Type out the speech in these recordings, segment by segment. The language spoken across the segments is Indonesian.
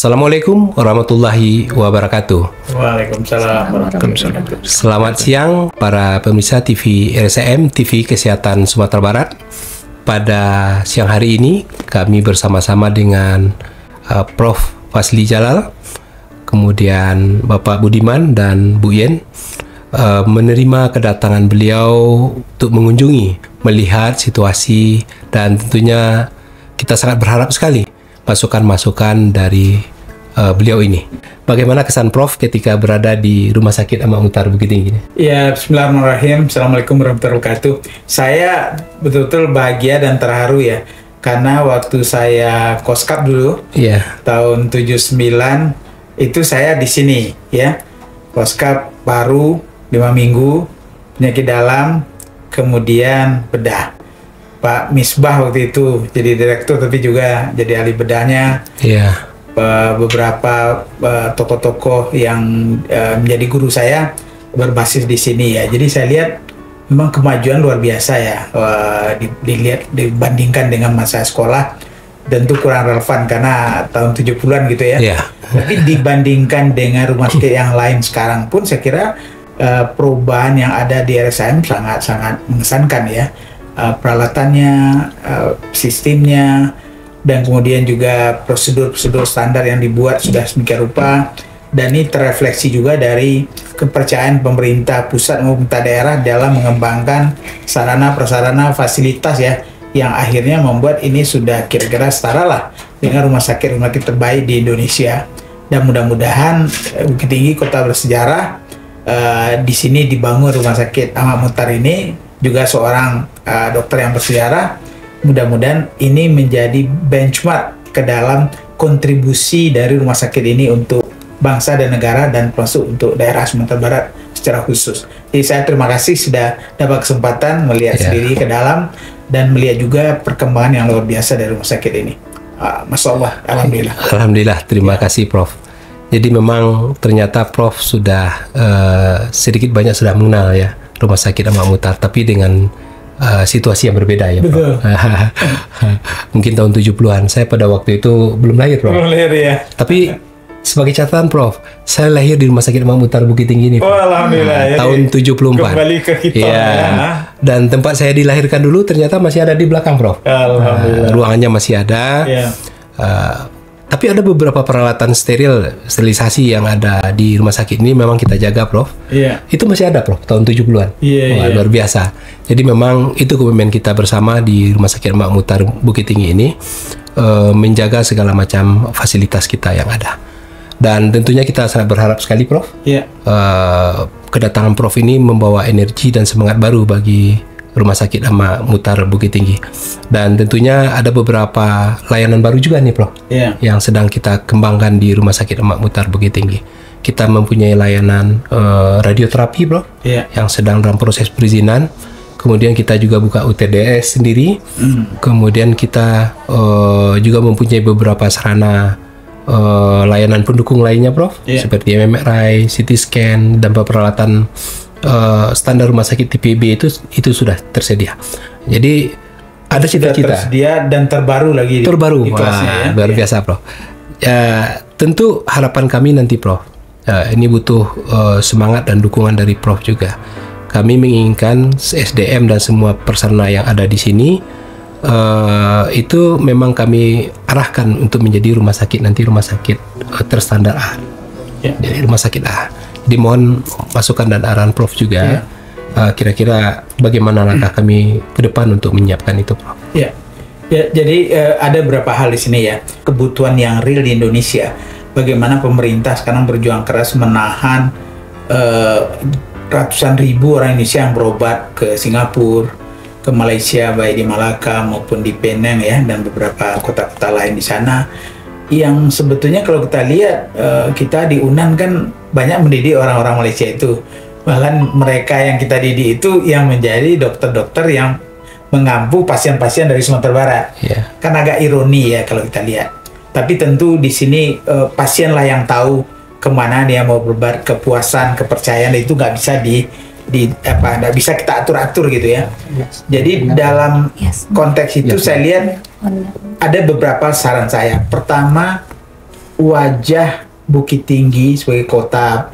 Assalamualaikum warahmatullahi wabarakatuh. Waalaikumsalam warahmatullahi wabarakatuh. Selamat siang para pemirsa TV RSCM, TV Kesehatan Sumatera Barat. Pada siang hari ini kami bersama-sama dengan Prof. Fazli Jalal, kemudian Bapak Budiman dan Bu Yen menerima kedatangan beliau untuk mengunjungi, melihat situasi, dan tentunya kita sangat berharap sekali masukan-masukan dari beliau ini. Bagaimana kesan Prof ketika berada di Rumah Sakit Ahmad Muhtar Bukit Tinggi? Ya, bismillahirrahmanirrahim. Assalamualaikum warahmatullahi wabarakatuh. Saya betul-betul bahagia dan terharu ya, karena waktu saya koskap dulu, tahun 79, itu saya di sini ya. Koskap baru 5 minggu, penyakit dalam, kemudian bedah. Pak Misbah waktu itu jadi direktur, tapi juga jadi ahli bedahnya. Beberapa tokoh-tokoh yang menjadi guru saya berbasis di sini ya. Jadi saya lihat memang kemajuan luar biasa ya, dilihat dibandingkan dengan masa sekolah. Tentu kurang relevan karena tahun 70-an gitu ya. Tapi dibandingkan dengan rumah sakit yang lain sekarang pun saya kira perubahan yang ada di RSCM sangat-sangat mengesankan ya. Peralatannya, sistemnya, dan kemudian juga prosedur-prosedur standar yang dibuat sudah sedemikian rupa, dan ini terrefleksi juga dari kepercayaan pemerintah pusat maupun pemerintah daerah dalam mengembangkan sarana prasarana fasilitas ya, yang akhirnya membuat ini sudah kira-kira setara lah dengan rumah sakit terbaik di Indonesia. Dan mudah-mudahan Bukit Tinggi, kota bersejarah, di sini dibangun rumah sakit Ahmad Muhtar ini juga seorang dokter yang bersejarah. Mudah-mudahan ini menjadi benchmark ke dalam kontribusi dari rumah sakit ini untuk bangsa dan negara, dan termasuk untuk daerah Sumatera Barat secara khusus. Jadi saya terima kasih sudah dapat kesempatan melihat sendiri ke dalam dan melihat juga perkembangan yang luar biasa dari rumah sakit ini. Masya Allah, alhamdulillah. Alhamdulillah, terima kasih Prof. Jadi memang ternyata Prof sudah sedikit banyak sudah mengenal ya Rumah Sakit Ahmad Muhtar, tapi dengan situasi yang berbeda ya, Prof. Mungkin tahun 70-an. Saya pada waktu itu belum lahir, Prof. Belum lahir ya. Tapi sebagai catatan, Prof, saya lahir di Rumah Sakit Ahmad Muhtar Bukit Tinggi ini, Prof. Oh, alhamdulillah. Tahun 74. Kembali ke kita ya. Dan tempat saya dilahirkan dulu ternyata masih ada di belakang, Prof. Alhamdulillah. Ruangannya masih ada. Tapi ada beberapa peralatan sterilisasi yang ada di rumah sakit ini memang kita jaga, Prof. Itu masih ada, Prof, tahun 70-an. Luar biasa. Jadi memang itu komitmen kita bersama di Rumah Sakit Ahmad Muhtar Bukit Tinggi ini, menjaga segala macam fasilitas kita yang ada. Dan tentunya kita sangat berharap sekali, Prof. Kedatangan Prof ini membawa energi dan semangat baru bagi Rumah Sakit Ahmad Muhtar Bukit Tinggi. Dan tentunya ada beberapa layanan baru juga nih, Prof, yang sedang kita kembangkan di Rumah Sakit Ahmad Muhtar Bukit Tinggi. Kita mempunyai layanan radioterapi, Prof, yang sedang dalam proses perizinan. Kemudian kita juga buka UTDS sendiri. Kemudian kita juga mempunyai beberapa sarana layanan pendukung lainnya, Prof, seperti MRI, CT scan, dan peralatan standar rumah sakit TPB itu sudah tersedia. Jadi ada cita-cita tersedia dan terbaru lagi. Terbaru, luar biasa, Prof. Tentu harapan kami nanti, Prof, ini butuh semangat dan dukungan dari Prof juga. Kami menginginkan SDM dan semua persarana yang ada di sini itu memang kami arahkan untuk menjadi rumah sakit nanti, rumah sakit terstandar A. Jadi rumah sakit A. Dimohon masukan dan arahan Prof juga. Kira-kira bagaimana langkah kami ke depan untuk menyiapkan itu, Prof? Jadi ada beberapa hal di sini ya. Kebutuhan yang real di Indonesia. Bagaimana pemerintah sekarang berjuang keras menahan ratusan ribu orang Indonesia yang berobat ke Singapura, ke Malaysia, baik di Malaka maupun di Penang ya, dan beberapa kota-kota lain di sana. Yang sebetulnya kalau kita lihat, kita di UNAN kan banyak mendidik orang-orang Malaysia itu. Bahkan mereka yang kita didik itu yang menjadi dokter-dokter yang mengampu pasien-pasien dari Sumatera Barat. Kan agak ironi ya kalau kita lihat. Tapi tentu di sini pasienlah yang tahu kemana dia mau berobat. Kepuasan, kepercayaan itu nggak bisa nggak bisa kita atur-atur gitu ya. Jadi dalam konteks itu saya lihat ada beberapa saran saya. Pertama, wajah Bukit Tinggi sebagai kota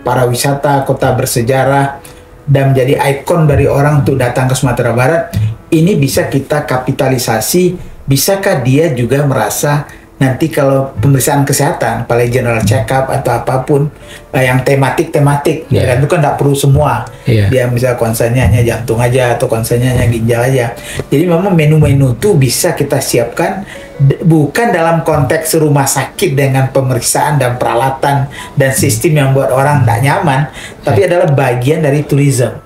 para wisata, kota bersejarah, dan menjadi ikon dari orang untuk datang ke Sumatera Barat, ini bisa kita kapitalisasi. Bisakah dia juga merasa nanti kalau pemeriksaan kesehatan, paling general check up atau apapun yang tematik, ya, itu kan nggak perlu semua. Dia misalnya konsennya hanya jantung aja atau konsennya hanya ginjal aja. Jadi memang menu-menu itu bisa kita siapkan bukan dalam konteks rumah sakit dengan pemeriksaan dan peralatan dan sistem yang buat orang nggak nyaman, tapi adalah bagian dari tourism.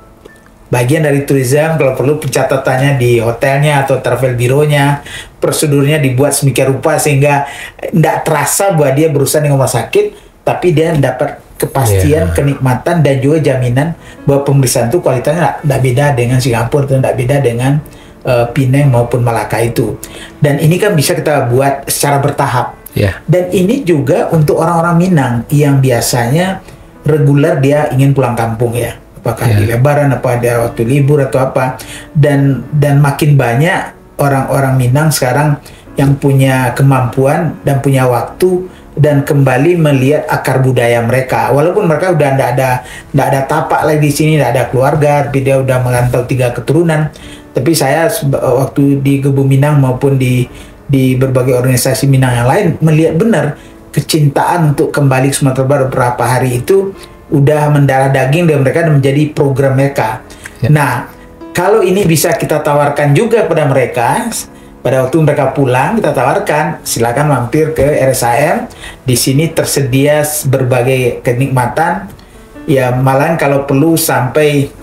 Bagian dari tourism, kalau perlu pencatatannya di hotelnya atau travel bironya, prosedurnya dibuat sedemikian rupa sehingga tidak terasa bahwa dia berurusan dengan rumah sakit, tapi dia dapat kepastian, kenikmatan, dan juga jaminan bahwa pemeriksaan itu kualitasnya tidak beda dengan Singapura, tidak beda dengan Penang maupun Malaka itu. Dan ini kan bisa kita buat secara bertahap. Dan ini juga untuk orang-orang Minang yang biasanya reguler dia ingin pulang kampung ya. Apakah di Lebaran, apa ada waktu libur atau apa, dan makin banyak orang-orang Minang sekarang yang punya kemampuan dan punya waktu dan kembali melihat akar budaya mereka, walaupun mereka udah nggak ada tapak lagi di sini, nggak ada keluarga, tapi dia udah merantau 3 keturunan. Tapi saya waktu di Gebu Minang maupun di berbagai organisasi Minang yang lain melihat benar kecintaan untuk kembali ke Sumatera Barat beberapa hari itu udah mendarah daging dan mereka menjadi program mereka. Nah, kalau ini bisa kita tawarkan juga pada mereka, pada waktu mereka pulang kita tawarkan, silakan mampir ke RSAM. Di sini tersedia berbagai kenikmatan. Ya, malahan kalau perlu sampai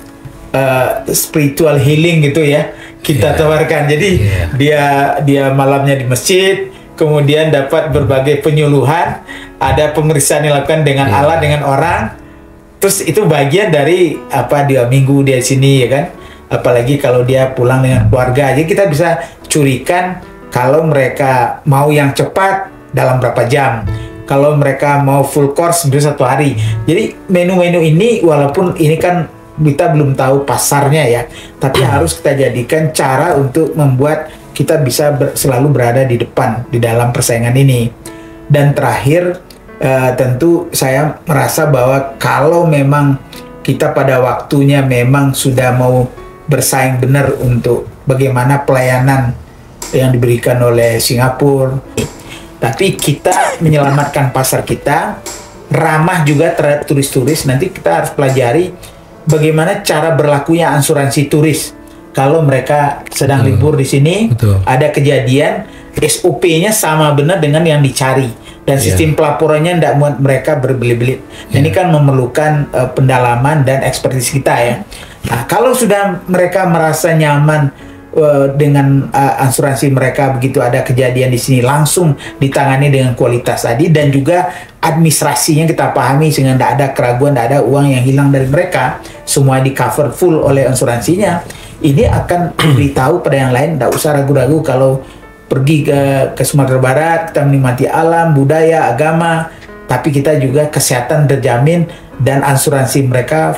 spiritual healing gitu ya, kita tawarkan. Jadi dia malamnya di masjid, kemudian dapat berbagai penyuluhan, ada pemeriksaan yang dilakukan dengan alat, dengan orang. Terus itu bagian dari apa, 2 minggu dia sini ya kan, apalagi kalau dia pulang dengan keluarga. Jadi kita bisa curikan kalau mereka mau yang cepat dalam berapa jam, kalau mereka mau full course bisa 1 hari. Jadi menu-menu ini walaupun ini kan kita belum tahu pasarnya ya, tapi harus kita jadikan cara untuk membuat kita bisa selalu berada di depan di dalam persaingan ini. Dan terakhir, tentu saya merasa bahwa kalau memang kita pada waktunya memang sudah mau bersaing benar untuk bagaimana pelayanan yang diberikan oleh Singapura, tapi kita menyelamatkan pasar kita, ramah juga terhadap turis-turis. Nanti kita harus pelajari bagaimana cara berlakunya asuransi turis kalau mereka sedang libur di sini. Ada kejadian SOP-nya sama benar dengan yang dicari. Dan sistem pelaporannya tidak membuat mereka berbelit-belit. Ini kan memerlukan pendalaman dan ekspertis kita ya. Nah, kalau sudah mereka merasa nyaman dengan asuransi mereka, begitu ada kejadian di sini langsung ditangani dengan kualitas tadi, dan juga administrasinya kita pahami sehingga tidak ada keraguan, tidak ada uang yang hilang dari mereka, semua di cover full oleh asuransinya. Ini akan beritahu pada yang lain, tidak usah ragu-ragu kalau pergi ke Sumatera Barat, kita menikmati alam, budaya, agama, tapi kita juga kesehatan terjamin dan asuransi mereka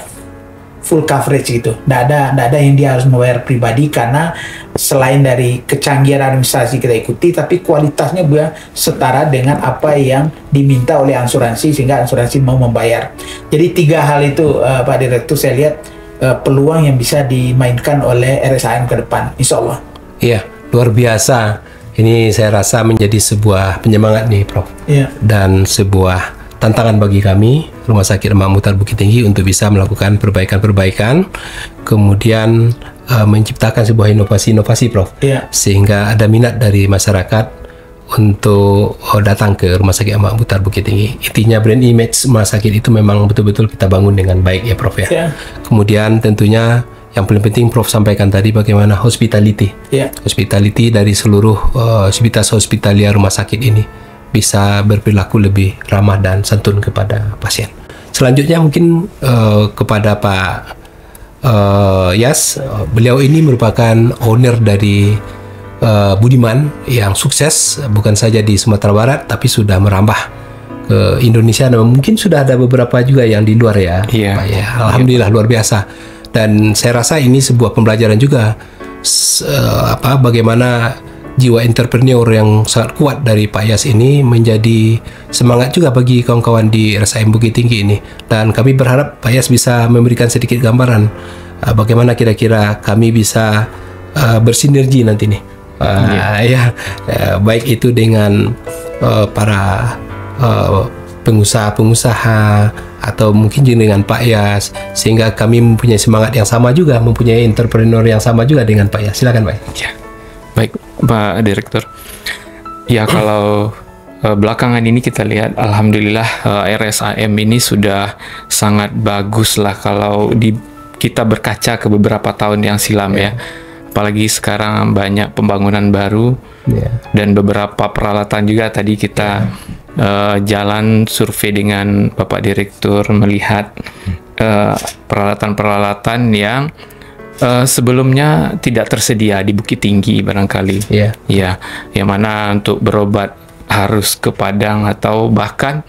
full coverage gitu. Nggak ada yang dia harus membayar pribadi, karena selain dari kecanggihan administrasi kita ikuti, tapi kualitasnya juga setara dengan apa yang diminta oleh asuransi sehingga asuransi mau membayar. Jadi 3 hal itu Pak Direktur, saya lihat peluang yang bisa dimainkan oleh RSAM ke depan, insya Allah. Iya, luar biasa. Ini saya rasa menjadi sebuah penyemangat nih, Prof. Dan sebuah tantangan bagi kami, Rumah Sakit Emak Muhtar Bukit Tinggi, untuk bisa melakukan perbaikan-perbaikan, kemudian menciptakan sebuah inovasi-inovasi, Prof. Sehingga ada minat dari masyarakat untuk datang ke Rumah Sakit Emak Muhtar Bukit Tinggi. Intinya brand image rumah sakit itu memang betul-betul kita bangun dengan baik ya, Prof ya. Kemudian tentunya yang paling penting Prof sampaikan tadi bagaimana hospitality. Hospitality dari seluruh sivitas hospitalia rumah sakit ini bisa berperilaku lebih ramah dan santun kepada pasien. Selanjutnya mungkin kepada Pak Yas, beliau ini merupakan owner dari Budiman yang sukses bukan saja di Sumatera Barat tapi sudah merambah ke Indonesia, dan mungkin sudah ada beberapa juga yang di luar ya. Pak, ya. Alhamdulillah luar biasa. Dan saya rasa ini sebuah pembelajaran juga bagaimana jiwa entrepreneur yang sangat kuat dari Pak Yas ini menjadi semangat juga bagi kawan-kawan di RSIM Bukit Tinggi ini. Dan kami berharap Pak Yas bisa memberikan sedikit gambaran bagaimana kira-kira kami bisa bersinergi nanti nih. Baik itu dengan para pengusaha-pengusaha atau mungkin dengan Pak Yas, sehingga kami mempunyai semangat yang sama juga, mempunyai entrepreneur yang sama juga dengan Pak Yas. Silakan Pak. Ya. Baik Pak Direktur. Ya, kalau belakangan ini kita lihat alhamdulillah RSIM ini sudah sangat bagus lah kalau kita berkaca ke beberapa tahun yang silam ya. Apalagi sekarang banyak pembangunan baru dan beberapa peralatan juga. Tadi kita jalan survei dengan Bapak Direktur melihat peralatan-peralatan yang sebelumnya tidak tersedia di Bukit Tinggi barangkali. Ya, yang mana untuk berobat harus ke Padang atau bahkan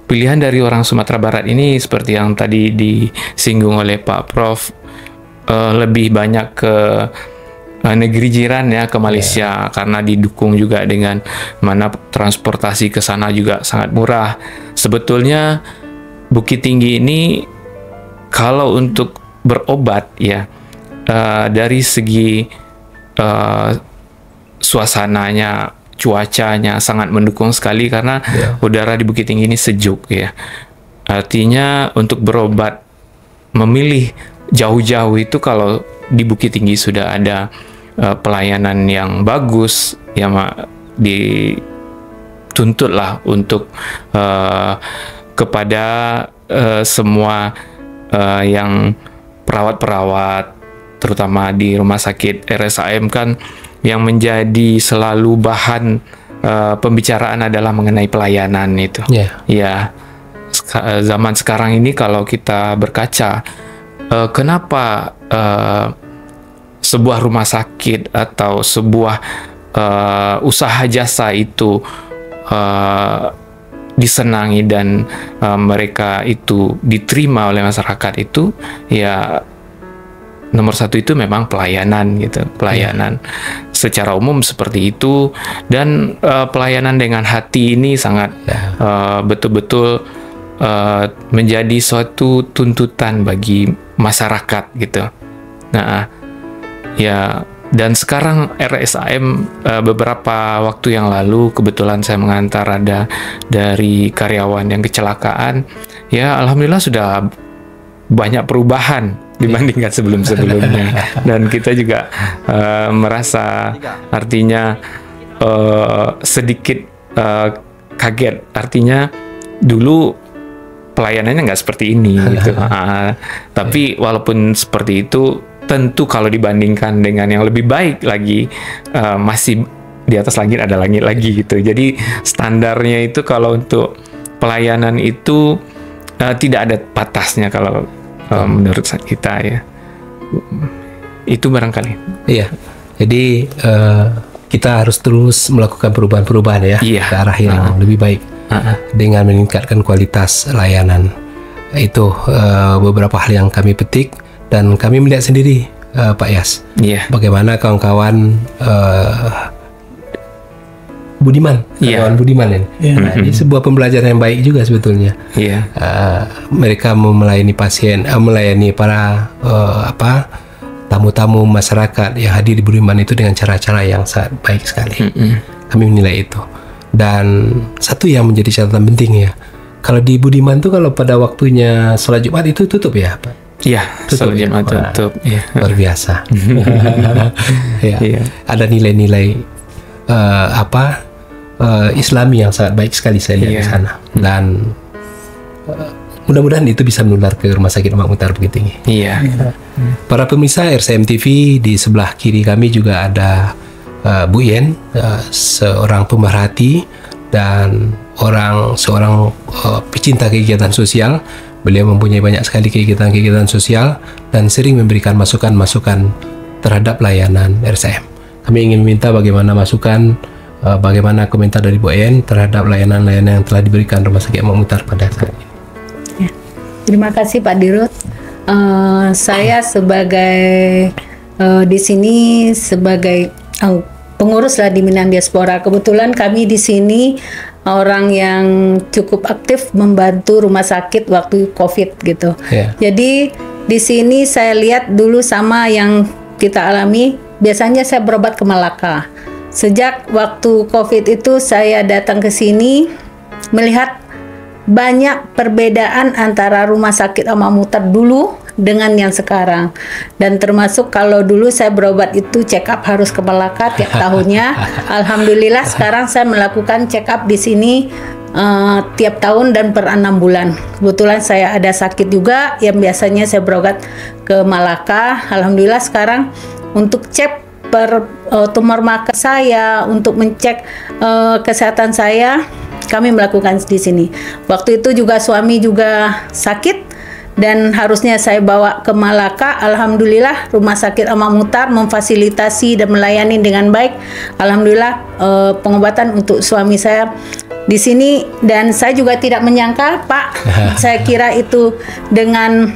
pilihan dari orang Sumatera Barat ini seperti yang tadi disinggung oleh Pak Prof, lebih banyak ke negeri jiran ya, ke Malaysia, karena didukung juga dengan mana transportasi ke sana juga sangat murah. Sebetulnya Bukit Tinggi ini kalau untuk berobat ya, dari segi suasananya, cuacanya sangat mendukung sekali karena udara di Bukit Tinggi ini sejuk ya. Artinya untuk berobat memilih jauh-jauh itu kalau di Bukit Tinggi sudah ada pelayanan yang bagus, ya dituntutlah untuk kepada semua yang perawat-perawat, terutama di rumah sakit RSIM kan, yang menjadi selalu bahan pembicaraan adalah mengenai pelayanan itu. Ya, zaman sekarang ini kalau kita berkaca, kenapa sebuah rumah sakit atau sebuah usaha jasa itu disenangi dan mereka itu diterima oleh masyarakat itu, ya nomor satu itu memang pelayanan gitu, pelayanan secara umum seperti itu. Dan pelayanan dengan hati ini sangat betul-betul menjadi suatu tuntutan bagi masyarakat gitu. Nah, ya, dan sekarang RSIM beberapa waktu yang lalu kebetulan saya mengantar ada dari karyawan yang kecelakaan. Ya, alhamdulillah sudah banyak perubahan dibandingkan sebelum-sebelumnya. Dan kita juga merasa artinya sedikit kaget. Artinya dulu pelayanannya nggak seperti ini gitu. Tapi walaupun seperti itu, tentu kalau dibandingkan dengan yang lebih baik lagi, masih di atas langit ada langit lagi gitu. Jadi standarnya itu kalau untuk pelayanan itu tidak ada batasnya kalau menurut kita ya. Itu barangkali. Iya. Jadi kita harus terus melakukan perubahan-perubahan ya ke arah yang lebih baik dengan meningkatkan kualitas layanan. Itu beberapa hal yang kami petik. Dan kami melihat sendiri Pak Yas, bagaimana kawan-kawan Budiman, kawan Budiman ini. Ini sebuah pembelajaran yang baik juga sebetulnya. Mereka melayani pasien, melayani para tamu-tamu masyarakat yang hadir di Budiman itu dengan cara-cara yang sangat baik sekali. Kami menilai itu. Dan satu yang menjadi catatan penting ya, kalau di Budiman tuh kalau pada waktunya sholat Jumat itu tutup ya Pak. Iya, sholat Jumat tutup. Luar biasa. Ada nilai-nilai Islami yang sangat baik sekali saya lihat di sana. Dan mudah-mudahan itu bisa menular ke Rumah Sakit Mak Muntar Bukit Tinggi. Para pemirsa RSIM TV, di sebelah kiri kami juga ada Bu Yen, seorang pemerhati dan seorang pecinta kegiatan sosial. Beliau mempunyai banyak sekali kegiatan-kegiatan sosial dan sering memberikan masukan-masukan terhadap layanan RSIM. Kami ingin meminta bagaimana masukan, bagaimana komentar dari Bu En terhadap layanan-layanan yang telah diberikan Rumah Sakit Mak Muntar pada saat ini. Terima kasih Pak Dirut. Saya sebagai di sini sebagai pengurus lah di Minang Diaspora. Kebetulan kami di sini orang yang cukup aktif membantu rumah sakit waktu COVID gitu. Jadi di sini saya lihat dulu sama yang kita alami, biasanya saya berobat ke Malaka. Sejak waktu COVID itu saya datang ke sini melihat banyak perbedaan antara rumah sakit Amak Mutar dulu dengan yang sekarang. Dan termasuk kalau dulu saya berobat itu check up harus ke Malaka tiap tahunnya. Alhamdulillah sekarang saya melakukan check up di sini tiap tahun dan per 6 bulan. Kebetulan saya ada sakit juga yang biasanya saya berobat ke Malaka. Alhamdulillah sekarang untuk cek per tumor mata saya, untuk mencek kesehatan saya, kami melakukan di sini. Waktu itu juga suami juga sakit dan harusnya saya bawa ke Malaka. Alhamdulillah rumah sakit Amak Mutar memfasilitasi dan melayani dengan baik. Alhamdulillah pengobatan untuk suami saya di sini, dan saya juga tidak menyangka, Pak. Saya kira itu dengan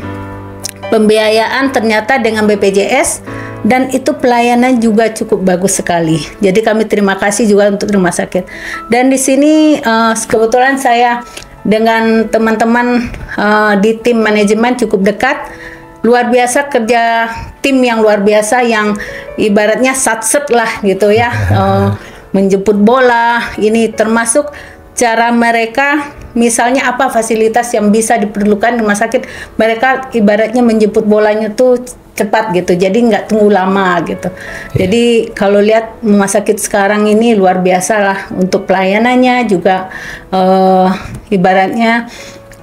pembiayaan, ternyata dengan BPJS, dan itu pelayanan juga cukup bagus sekali. Jadi kami terima kasih juga untuk rumah sakit. Dan di sini kebetulan saya dengan teman-teman di tim manajemen cukup dekat. Luar biasa kerja tim yang luar biasa, yang ibaratnya satset lah gitu ya. Menjemput bola, ini termasuk cara mereka, misalnya apa fasilitas yang bisa diperlukan di rumah sakit, mereka ibaratnya menjemput bolanya tuh cepat gitu, jadi nggak tunggu lama gitu. Jadi kalau lihat rumah sakit sekarang ini luar biasa lah untuk pelayanannya juga. Ibaratnya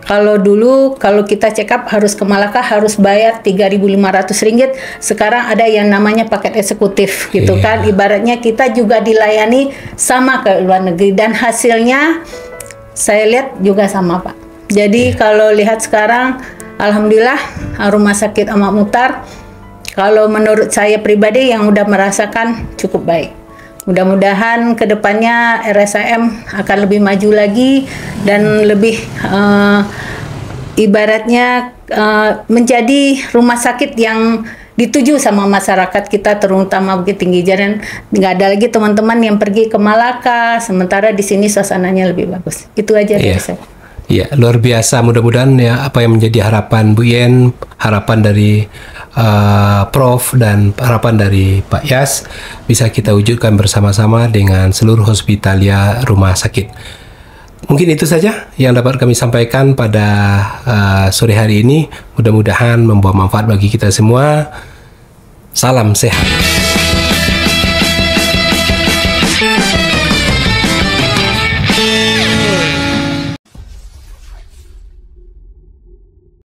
kalau dulu kalau kita check up harus ke Malaka harus bayar Rp3.500, sekarang ada yang namanya paket eksekutif gitu kan. Ibaratnya kita juga dilayani sama ke luar negeri, dan hasilnya saya lihat juga sama, Pak. Jadi kalau lihat sekarang alhamdulillah rumah sakit Amak Mutar, kalau menurut saya pribadi yang udah merasakan cukup baik. Mudah-mudahan kedepannya RSAM akan lebih maju lagi dan lebih ibaratnya menjadi rumah sakit yang dituju sama masyarakat kita, terutama Bukit Tinggi. Jadi nggak ada lagi teman-teman yang pergi ke Malaka, sementara di sini suasananya lebih bagus. Itu aja dari saya. Ya, luar biasa. Mudah-mudahan ya apa yang menjadi harapan Bu Yen, harapan dari Prof dan harapan dari Pak Yas bisa kita wujudkan bersama-sama dengan seluruh hospitalia rumah sakit. Mungkin itu saja yang dapat kami sampaikan pada sore hari ini. Mudah-mudahan membawa manfaat bagi kita semua. Salam sehat.